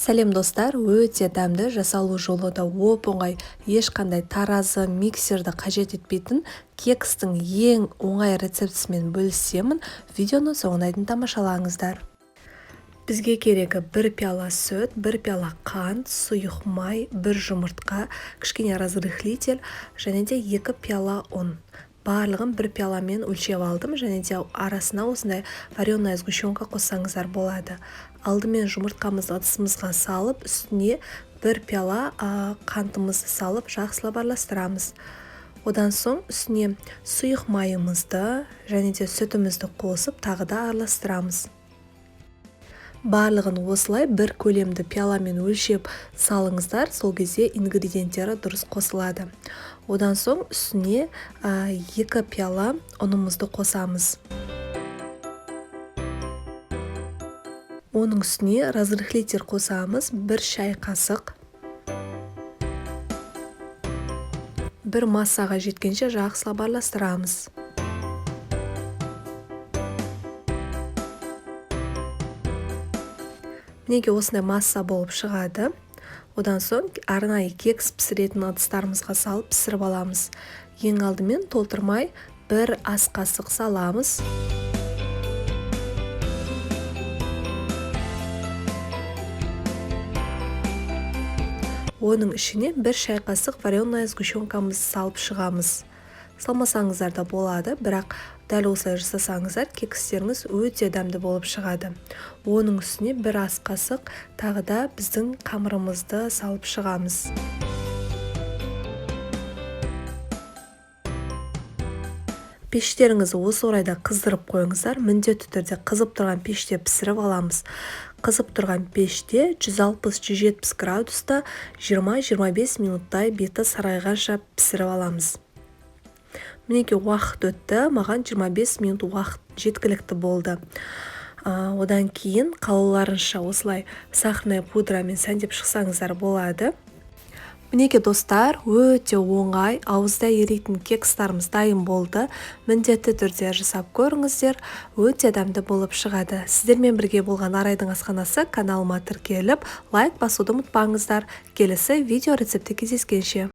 Сәлем достар, өте дәмді жасалу жолы да оп-оңай, ешқандай таразы, миксерді қажет етпейтін кекстің ең оңай рецептісімен бөлісемін. Видеоны соңына дейін тамашалаңыздар. Бізге керегі 1 пиала сүт, 1 пиала қант, сұйық май, 1 жұмыртқа, кішкене разрыхлитель және де 2 пиала ұн. Барлығын 1 пиаламен өлшеп алдым, және де арасына осындай вареная сгущенка қоссаңыздар болады. Алдымен жұмыртқамызды ыдысымызға салып, үстіне 1 пиала қантымызды салып, жақсылап араластырамыз. Одан соң үстіне сұйық майымызды және де сүтімізді қосып, тағы да араластырамыз. Барлығын осылай бір көлемді пиаламен өлшеп салыңыздар, сол кезде ингредиенттері дұрыс қосылады. Одан соң үстіне 2 пиала ұнымызды қосамыз. Оның үстіне разрыхлитель қосамыз, 1 шай қасық. 1 массаға жеткенше жақсылап араластырамыз. Мінеге осындай масса болып шығады. Одан соң арнайы кекс пісіретін ыдыстарымызға салып пісіріп аламыз. Ең алдымен толтырмай 1 ас қасық саламыз. Оның ішіне 1 шай қасық вареная сгущенкамызды салып шығамыз. Салмасаңыздар да болады, бірақ дәл осылай жасасаңыздар кекстеріңіз өте дәмді болып шығады. Оның үстіне 1 ас қасық тағы да біздің қамырымызды салып шығамыз. Пештеріңізді осы орайда қыздырып қойыңыздар. Міндетті түрде қызып тұрған пеште пісіріп аламыз. Қызып тұрған пеште 160-170 градуста 20-25 минуттай беті сарайғанша пісіріп аламыз. Мінеке уақыт өтті, маған 25 минут уақыт жеткілікті болды. Одан кейін қалаларынша осылай сахарная пудрамен сәндеп шықсаңыздар болады. Мінеке достар, өте оңай, ауызда еритін кекстарымыз дайын болды. Міндетті түрде жасап көріңіздер, өте дәмді болып шығады. Сіздермен бірге болған Арайдың асханасы каналыма тіркеліп, лайк басуды ұмытпаңыздар. Келесі видео рецепті кездескенше.